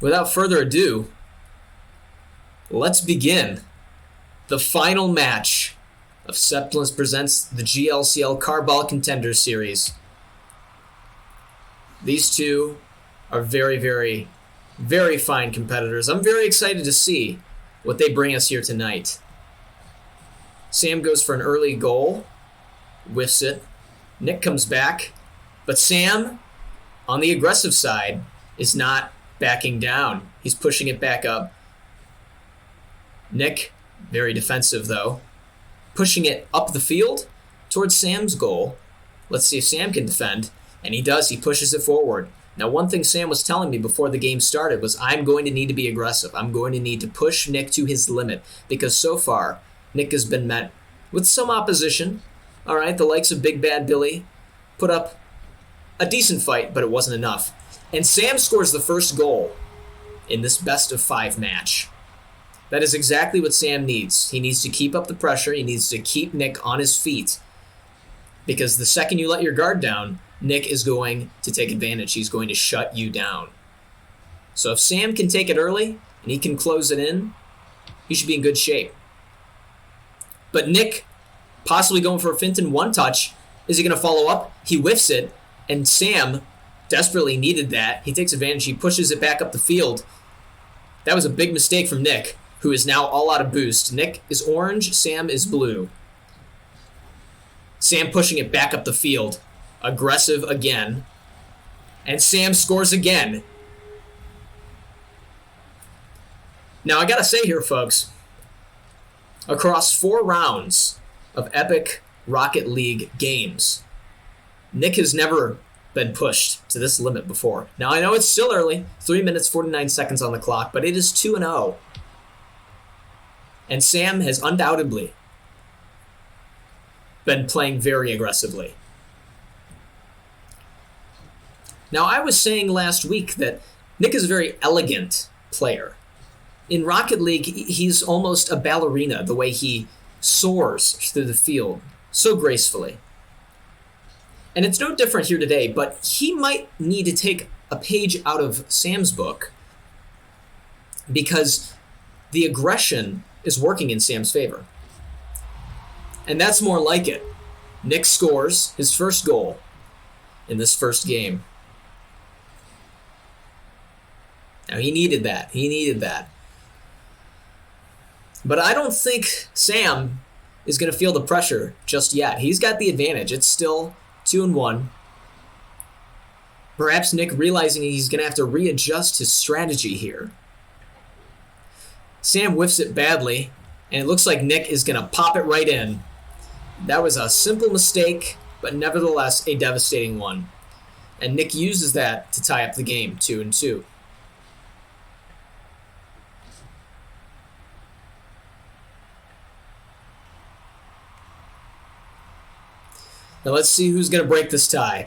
without further ado, let's begin the final match of Septilence Presents the GLCL Carball Contender Series. These two are very, very, very fine competitors. I'm very excited to see what they bring us here tonight. Sam goes for an early goal, whiffs it. Nick comes back, but Sam, on the aggressive side, is not backing down. He's pushing it back up. Nick, very defensive though, pushing it up the field towards Sam's goal. Let's see if Sam can defend. And he does. He pushes it forward. Now, one thing Sam was telling me before the game started was, I'm going to need to be aggressive. I'm going to need to push Nick to his limit, because so far, Nick has been met with some opposition. All right, the likes of Big Bad Billy put up a decent fight, but it wasn't enough. And Sam scores the first goal in this best-of-5 match. That is exactly what Sam needs. He needs to keep up the pressure. He needs to keep Nick on his feet, because the second you let your guard down, Nick is going to take advantage. He's going to shut you down. So if Sam can take it early and he can close it in, he should be in good shape. But Nick, possibly going for a fint and one touch. Is he going to follow up? He whiffs it, and Sam desperately needed that. He takes advantage. He pushes it back up the field. That was a big mistake from Nick, who is now all out of boost. Nick is orange, Sam is blue. Sam pushing it back up the field. Aggressive again. And Sam scores again. Now, I gotta say here, folks, across 4 rounds of epic Rocket League games, Nick has never been pushed to this limit before. Now, I know it's still early, 3 minutes, 49 seconds on the clock, but it is 2-0. And Sam has undoubtedly been playing very aggressively. Now, I was saying last week that Nick is a very elegant player. In Rocket League, he's almost a ballerina, the way he soars through the field so gracefully. And it's no different here today, but he might need to take a page out of Sam's book, because the aggression is working in Sam's favor. And that's more like it. Nick scores his first goal in this first game. Now, he needed that. He needed that. But I don't think Sam is going to feel the pressure just yet. He's got the advantage. It's still 2-1. Perhaps Nick realizing he's going to have to readjust his strategy here. Sam whiffs it badly, and it looks like Nick is going to pop it right in. That was a simple mistake, but nevertheless a devastating one. And Nick uses that to tie up the game, 2-2. Now let's see who's going to break this tie.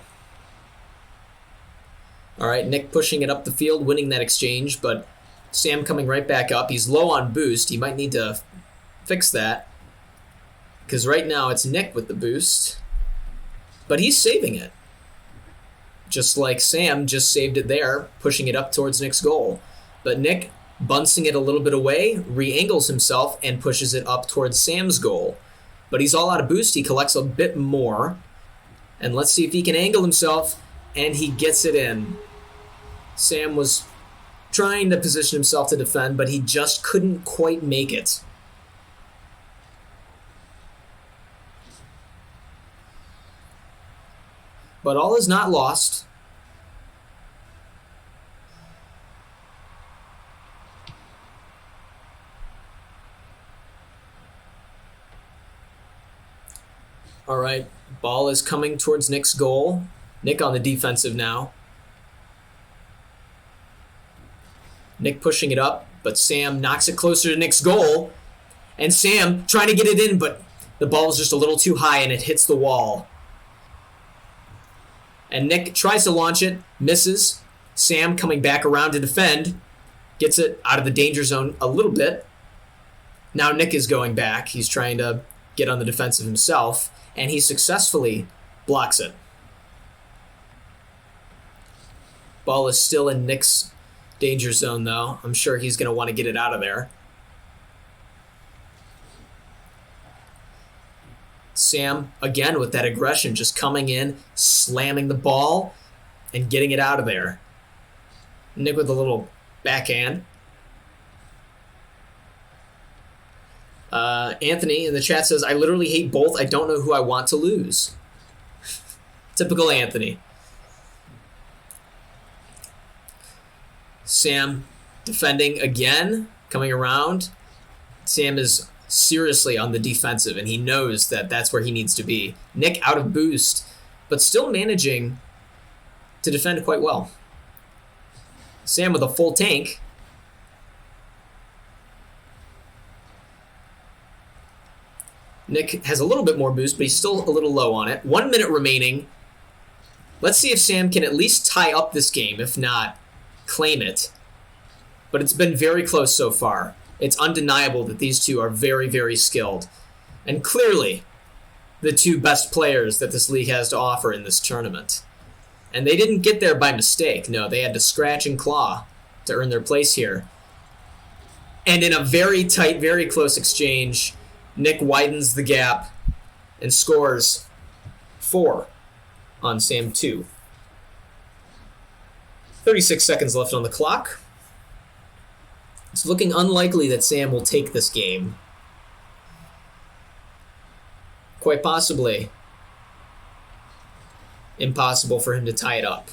All right, Nick pushing it up the field, winning that exchange, but Sam coming right back up. He's low on boost. He might need to fix that, because right now it's Nick with the boost, but he's saving it. Just like Sam just saved it there, pushing it up towards Nick's goal. But Nick, bouncing it a little bit away, re-angles himself and pushes it up towards Sam's goal. But he's all out of boost. He collects a bit more. And let's see if he can angle himself, and he gets it in. Sam was trying to position himself to defend, but he just couldn't quite make it. But all is not lost. All right, ball is coming towards Nick's goal. Nick on the defensive now. Nick pushing it up, but Sam knocks it closer to Nick's goal. And Sam trying to get it in, but the ball is just a little too high and it hits the wall. And Nick tries to launch it, misses. Sam coming back around to defend, gets it out of the danger zone a little bit. Now Nick is going back. He's trying to get on the defensive himself, and he successfully blocks it. Ball is still in Nick's Danger zone, though. I'm sure he's going to want to get it out of there. Sam, again, with that aggression, just coming in, slamming the ball, and getting it out of there. Nick with a little backhand. Anthony in the chat says, I literally hate both. I don't know who I want to lose. Typical Anthony. Sam defending again, coming around. Sam is seriously on the defensive, and he knows that that's where he needs to be. Nick out of boost, but still managing to defend quite well. Sam with a full tank. Nick has a little bit more boost, but he's still a little low on it. 1 minute remaining. Let's see if Sam can at least tie up this game, if not claim it. But it's been very close so far. It's undeniable that these two are very, very skilled. And clearly, the two best players that this league has to offer in this tournament. And they didn't get there by mistake. No, they had to scratch and claw to earn their place here. And in a very tight, very close exchange, Nick widens the gap and scores 4 on Sam 2. 36 seconds left on the clock. It's looking unlikely that Sam will take this game. Quite possibly impossible for him to tie it up.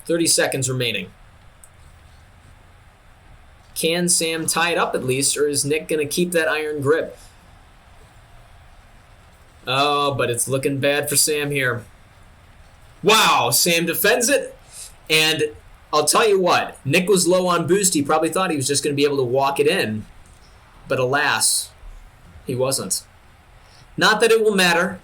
30 seconds remaining. Can Sam tie it up at least, or is Nick going to keep that iron grip? Oh, but it's looking bad for Sam here. Wow, Sam defends it, and I'll tell you what, Nick was low on boost. He probably thought he was just going to be able to walk it in, but alas, he wasn't. Not that it will matter,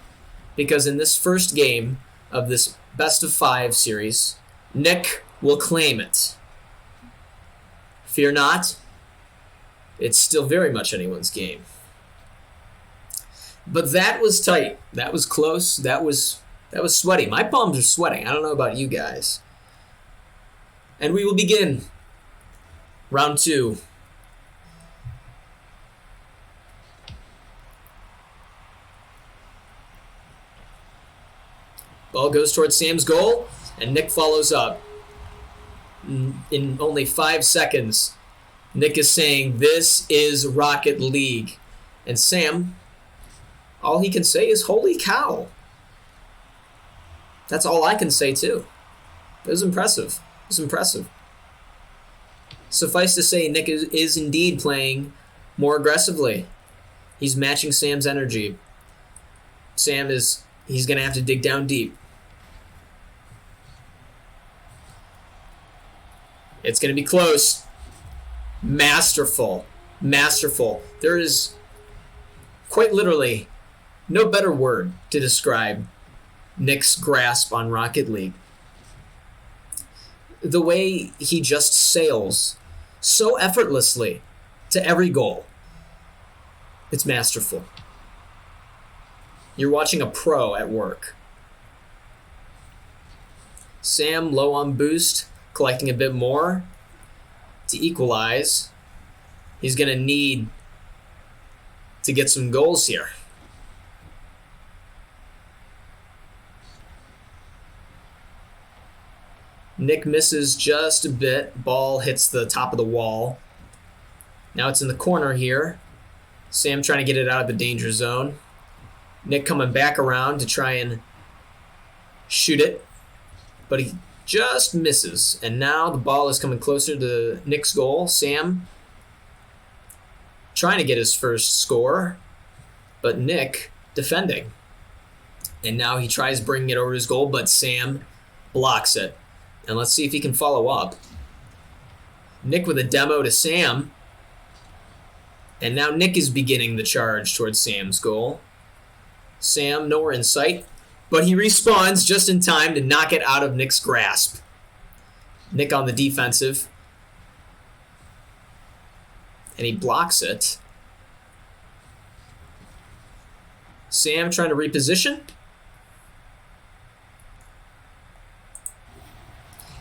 because in this first game of this best of 5 series, Nick will claim it. Fear not, it's still very much anyone's game. But that was tight. That was close. That was sweaty. My palms are sweating. I don't know about you guys. And we will begin round 2. Ball goes towards Sam's goal, and Nick follows up. In only 5 seconds, Nick is saying, this is Rocket League. And Sam, all he can say is, holy cow. That's all I can say, too. It was impressive. It was impressive. Suffice to say, Nick is indeed playing more aggressively. He's matching Sam's energy. He's going to have to dig down deep. It's going to be close. Masterful. Masterful. There is quite literally no better word to describe Nick's grasp on Rocket League. The way he just sails so effortlessly to every goal. It's masterful. You're watching a pro at work. Sam low on boost, collecting a bit more to equalize. He's going to need to get some goals here. Nick misses just a bit. Ball hits the top of the wall. Now it's in the corner here. Sam trying to get it out of the danger zone. Nick coming back around to try and shoot it. But he just misses. And now the ball is coming closer to Nick's goal. Sam trying to get his first score. But Nick defending. And now he tries bringing it over to his goal, but Sam blocks it. And let's see if he can follow up. Nick with a demo to Sam. And now Nick is beginning the charge towards Sam's goal. Sam nowhere in sight, but he respawns just in time to knock it out of Nick's grasp. Nick on the defensive. And he blocks it. Sam trying to reposition.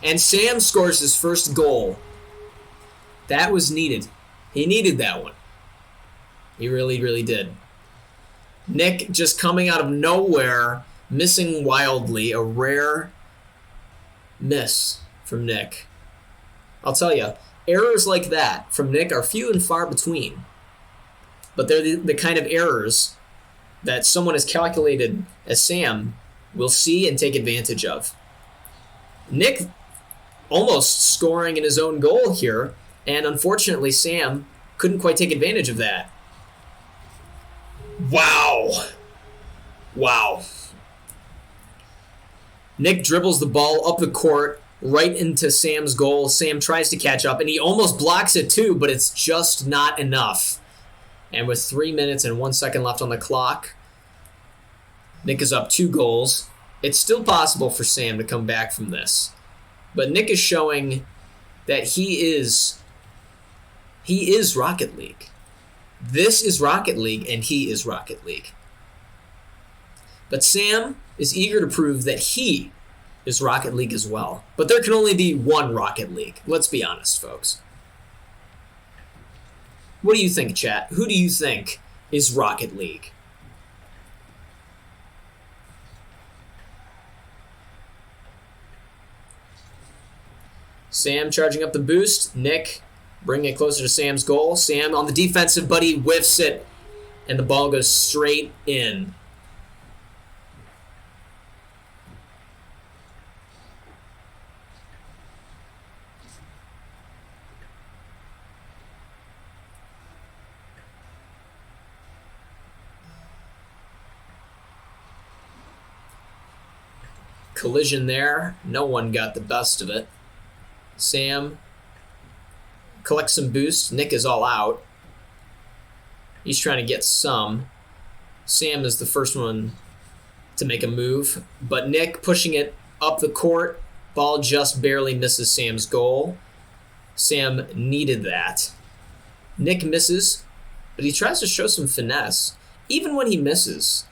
And Sam scores his first goal. That was needed. He needed that one. He really, really did. Nick just coming out of nowhere, missing wildly. A rare miss from Nick. I'll tell you, errors like that from Nick are few and far between. But they're the kind of errors that someone as calculated as Sam will see and take advantage of. Nick almost scoring in his own goal here, and unfortunately Sam couldn't quite take advantage of that. Wow. Wow. Nick dribbles the ball up the court right into Sam's goal. Sam tries to catch up, and he almost blocks it too, but it's just not enough. And with 3 minutes and 1 second left on the clock, Nick is up 2 goals. It's still possible for Sam to come back from this. But Nick is showing that he is Rocket League. This is Rocket League, and he is Rocket League. But Sam is eager to prove that he is Rocket League as well. But there can only be one Rocket League. Let's be honest, folks. What do you think, chat? Who do you think is Rocket League? Sam charging up the boost. Nick bringing it closer to Sam's goal. Sam on the defensive, but he whiffs it, and the ball goes straight in. Collision there. No one got the best of it. Sam collects some boost. Nick is all out. He's trying to get some. Sam is the first one to make a move, but Nick pushing it up the court. Ball just barely misses Sam's goal. Sam needed that. Nick misses, but he tries to show some finesse. Even when he misses,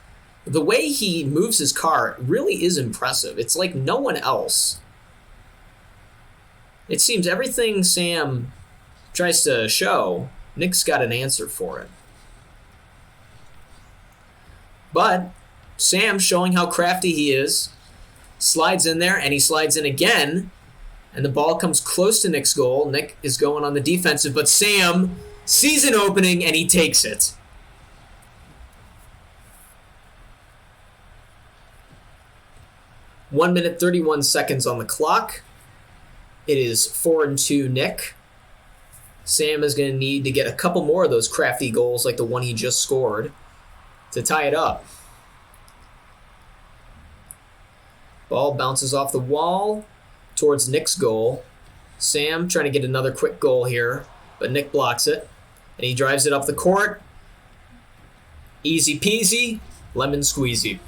the way he moves his car really is impressive. It's like no one else. It seems everything Sam tries to show, Nick's got an answer for it. But Sam, showing how crafty he is, slides in there, and he slides in again, and the ball comes close to Nick's goal. Nick is going on the defensive, but Sam sees an opening, and he takes it. One minute, 31 seconds on the clock. It is 4-2 Nick. Sam is going to need to get a couple more of those crafty goals like the one he just scored to tie it up. Ball bounces off the wall towards Nick's goal. Sam trying to get another quick goal here, but Nick blocks it, and he drives it up the court. Easy peasy, lemon squeezy.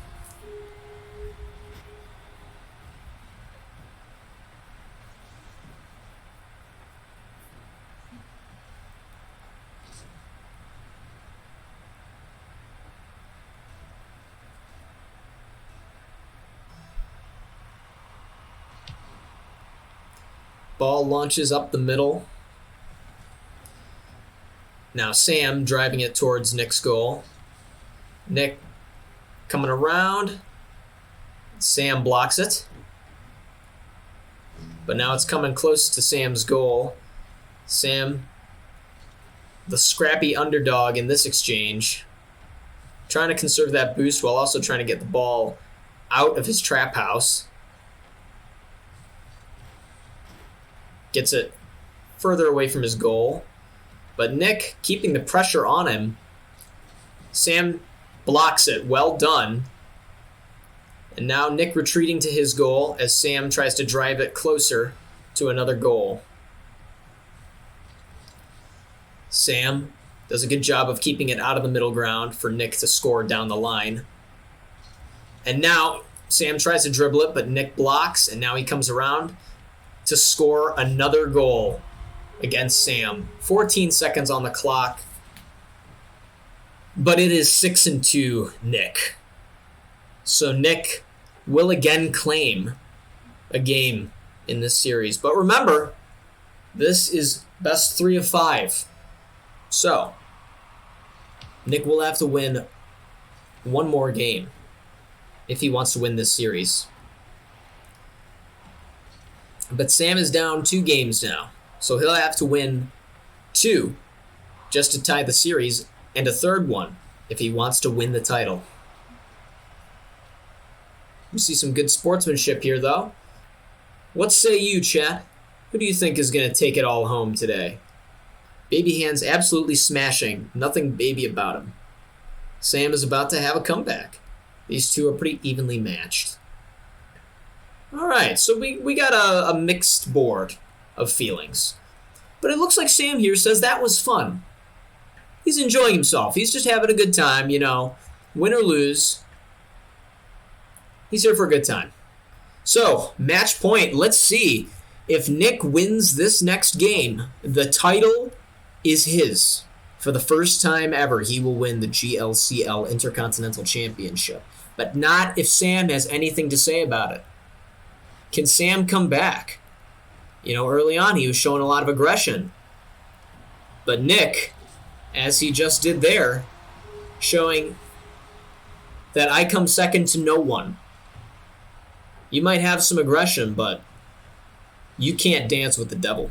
Ball launches up the middle. Now Sam driving it towards Nick's goal. Nick coming around. Sam blocks it. But now it's coming close to Sam's goal. Sam, the scrappy underdog in this exchange, trying to conserve that boost while also trying to get the ball out of his trap house. Gets it further away from his goal. But Nick keeping the pressure on him. Sam blocks it. Well done. And now Nick retreating to his goal as Sam tries to drive it closer to another goal. Sam does a good job of keeping it out of the middle ground for Nick to score down the line. And now Sam tries to dribble it, but Nick blocks, and now he comes around to score another goal against Sam. 14 seconds on the clock. But it is 6-2 Nick. So Nick will again claim a game in this series. But remember, this is best 3 of 5. So, Nick will have to win one more game if he wants to win this series. But Sam is down 2 games now, so he'll have to win 2 just to tie the series, and a third one if he wants to win the title. We see some good sportsmanship here, though. What say you, chat? Who do you think is going to take it all home today? Baby Hand's absolutely smashing. Nothing baby about him. Sam is about to have a comeback. These two are pretty evenly matched. Alright, so we got a mixed board of feelings. But it looks like Sam here says that was fun. He's enjoying himself. He's just having a good time, you know. Win or lose. He's here for a good time. So, match point. Let's see. If Nick wins this next game, the title is his. For the first time ever, he will win the GLCL Intercontinental Championship. But not if Sam has anything to say about it. Can Sam come back? You know, early on he was showing a lot of aggression. But Nick, as he just did there, showing that I come second to no one. You might have some aggression, but you can't dance with the devil.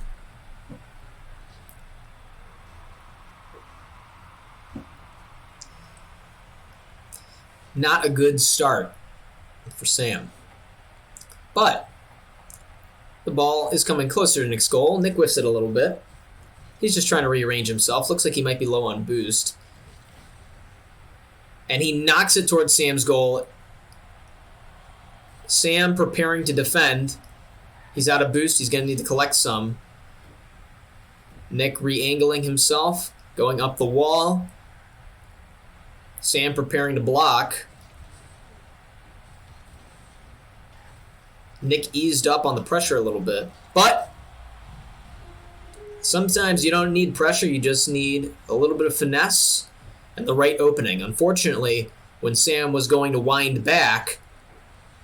Not a good start for Sam. But the ball is coming closer to Nick's goal. Nick whiffs it a little bit. He's just trying to rearrange himself. Looks like he might be low on boost. And he knocks it towards Sam's goal. Sam preparing to defend. He's out of boost. He's going to need to collect some. Nick re-angling himself. Going up the wall. Sam preparing to block. Nick eased up on the pressure a little bit. But sometimes you don't need pressure. You just need a little bit of finesse and the right opening. Unfortunately, when Sam was going to wind back,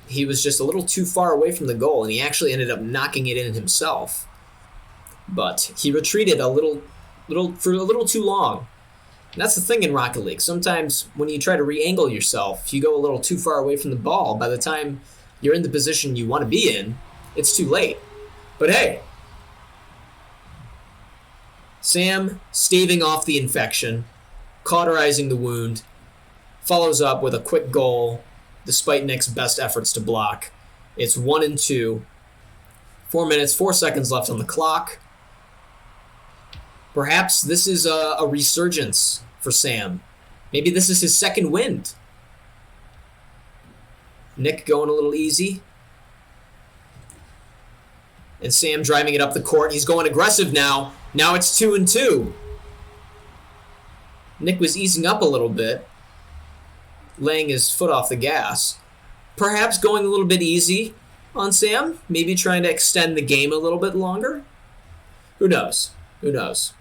he was just a little too far away from the goal, and he actually ended up knocking it in himself. But he retreated for a little too long. And that's the thing in Rocket League. Sometimes when you try to re-angle yourself, if you go a little too far away from the ball, by the time you're in the position you want to be in, it's too late. But hey, Sam staving off the infection, cauterizing the wound, follows up with a quick goal, despite Nick's best efforts to block. It's 1-2. 4 minutes, 4 seconds left on the clock. Perhaps this is a resurgence for Sam. Maybe this is his second wind. Nick going a little easy. And Sam driving it up the court. He's going aggressive now. Now it's 2-2. Nick was easing up a little bit, laying his foot off the gas. Perhaps going a little bit easy on Sam. Maybe trying to extend the game a little bit longer. Who knows? Who knows?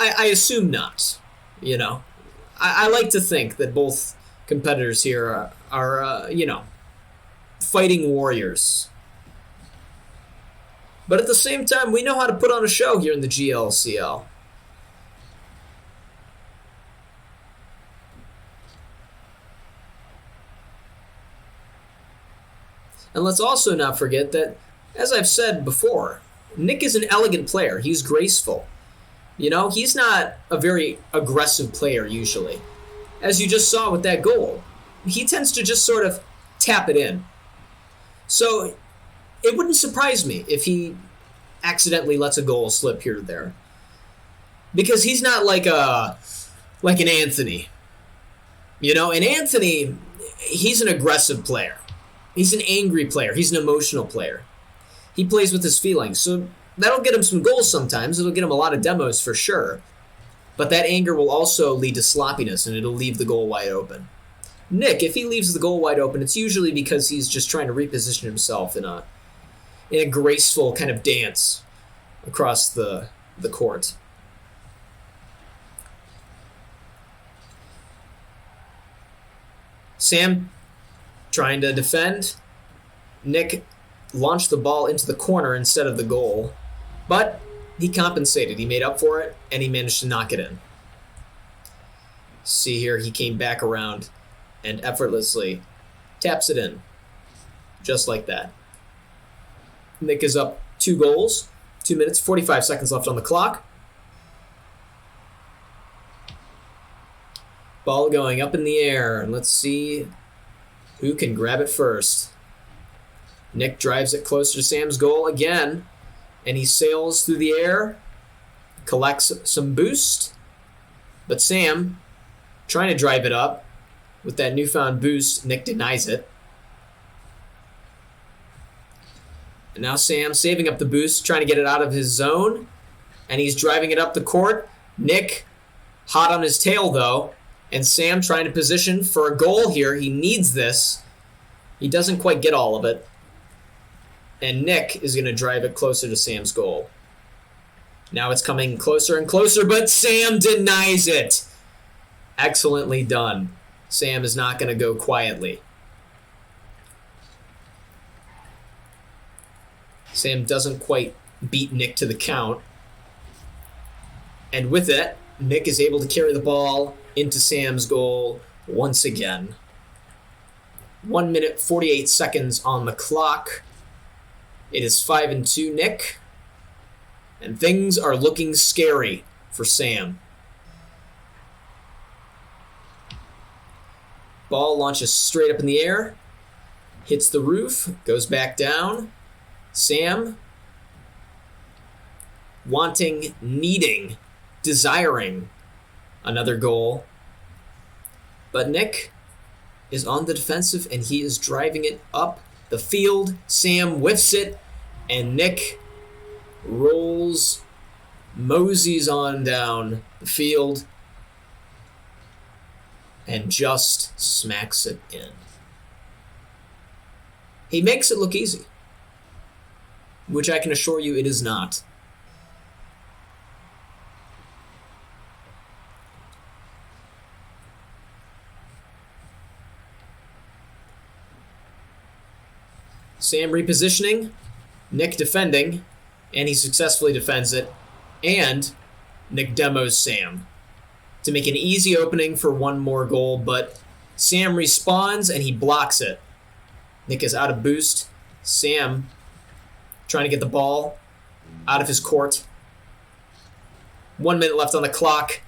I assume not. You know, I like to think that both competitors here are fighting warriors. But at the same time, we know how to put on a show here in the GLCL. And let's also not forget that, as I've said before, Nick is an elegant player. He's graceful. You know, he's not a very aggressive player usually. As you just saw with that goal, he tends to just sort of tap it in. So it wouldn't surprise me if he accidentally lets a goal slip here or there. Because he's not like an Anthony. You know, and Anthony, he's an aggressive player. He's an angry player. He's an emotional player. He plays with his feelings. So that'll get him some goals sometimes. It'll get him a lot of demos for sure. But that anger will also lead to sloppiness, and it'll leave the goal wide open. Nick, if he leaves the goal wide open, it's usually because he's just trying to reposition himself in a graceful kind of dance across the court. Sam Trying to defend. Nick launched the ball into the corner instead of the goal, but he compensated. He made up for it, and he managed to knock it in. See here, he came back around and effortlessly taps it in. Just like that. Nick is up 2 goals, 2 minutes, 45 seconds left on the clock. Ball going up in the air, and let's see who can grab it first. Nick drives it closer to Sam's goal again, and he sails through the air, collects some boost, but Sam, trying to drive it up with that newfound boost, Nick denies it. And now Sam saving up the boost, trying to get it out of his zone, and he's driving it up the court. Nick hot on his tail, though, and Sam trying to position for a goal here. He needs this. He doesn't quite get all of it. And Nick is going to drive it closer to Sam's goal. Now it's coming closer and closer, but Sam denies it. Excellently done. Sam is not going to go quietly. Sam doesn't quite beat Nick to the count. And with it, Nick is able to carry the ball into Sam's goal once again. 1 minute, 48 seconds on the clock. It is 5-2 Nick. And things are looking scary for Sam. Ball launches straight up in the air. Hits the roof. Goes back down. Sam, wanting, needing, desiring another goal. But Nick is on the defensive, and he is driving it up the field. Sam whiffs it, and Nick rolls, moseys on down the field, and just smacks it in. He makes it look easy, which I can assure you it is not. Sam repositioning, Nick defending, and he successfully defends it, and Nick demos Sam to make an easy opening for one more goal, but Sam responds and he blocks it. Nick is out of boost. Sam trying to get the ball out of his court. 1 minute left on the clock.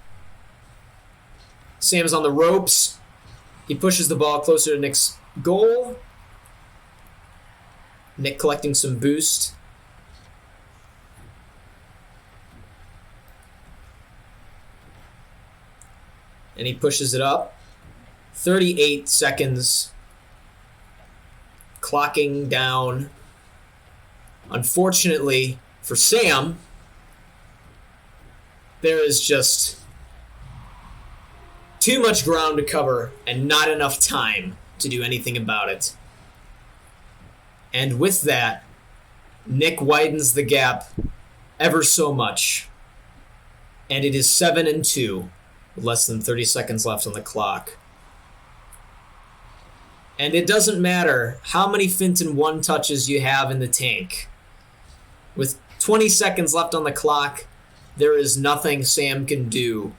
Sam's on the ropes. He pushes the ball closer to Nick's goal. Nick collecting some boost. And he pushes it up. 38 seconds. Clocking down. Unfortunately for Sam, there is just too much ground to cover and not enough time to do anything about it. And with that, Nick widens the gap ever so much. And it is 7-2, with less than 30 seconds left on the clock. And it doesn't matter how many Finton 1 touches you have in the tank. With 20 seconds left on the clock, there is nothing Sam can do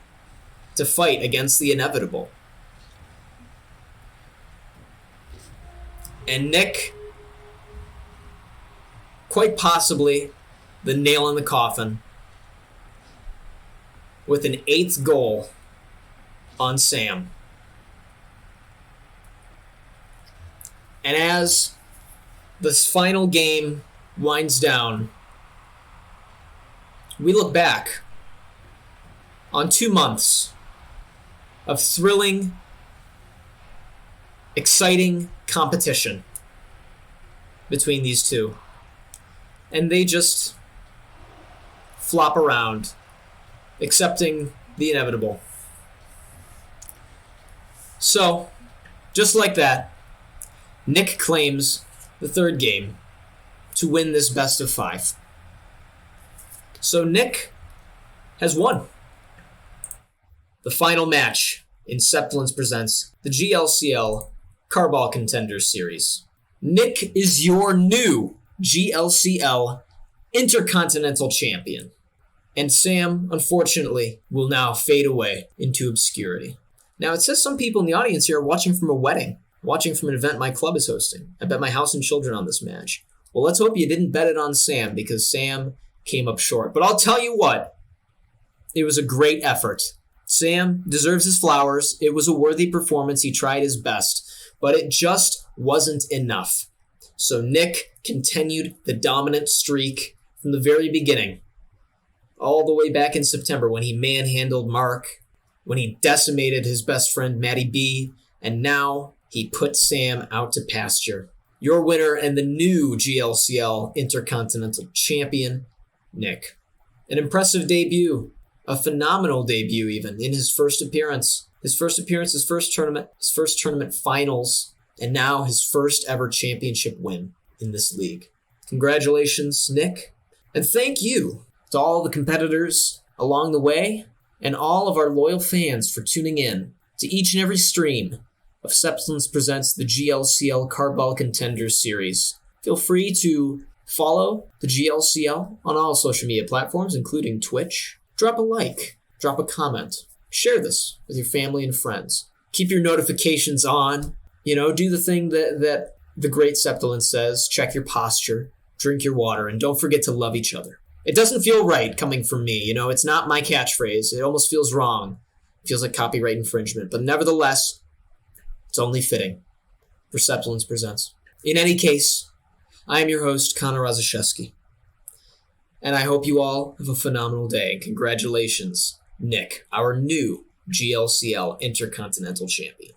to fight against the inevitable. And Nick, quite possibly the nail in the coffin, with an 8th goal on Sam. And as this final game winds down, we look back on 2 months of thrilling, exciting competition between these two. And they just flop around, accepting the inevitable. So, just like that, Nick claims the 3rd game to win this best of 5. So Nick has won the final match in Septilence Presents the GLCL Carball Contender Series. Nick is your new GLCL Intercontinental Champion. And Sam, unfortunately, will now fade away into obscurity. Now, it says some people in the audience here are watching from a wedding, watching from an event my club is hosting. I bet my house and children on this match. Well, let's hope you didn't bet it on Sam, because Sam came up short. But I'll tell you what, it was a great effort. Sam deserves his flowers. It was a worthy performance. He tried his best, but it just wasn't enough. So Nick continued the dominant streak from the very beginning, all the way back in September when he manhandled Mark, when he decimated his best friend Matty B, and now he put Sam out to pasture. Your winner and the new GLCL Intercontinental Champion, Nick. An impressive debut. A phenomenal debut, even, in his first appearance. His first tournament finals, and now his first ever championship win in this league. Congratulations, Nick. And thank you to all the competitors along the way, and all of our loyal fans for tuning in to each and every stream of Septilence Presents the GLCL Carball Contender Series. Feel free to follow the GLCL on all social media platforms, including Twitch. Drop a like, drop a comment, share this with your family and friends. Keep your notifications on. Do the thing that the great Septilence says. Check your posture, drink your water, and don't forget to love each other. It doesn't feel right coming from me. It's not my catchphrase. It almost feels wrong. It feels like copyright infringement. But nevertheless, it's only fitting for Septilence Presents. In any case, I am your host, Connor Rosciszewski. And I hope you all have a phenomenal day. Congratulations, Nick, our new GLCL Intercontinental Champion.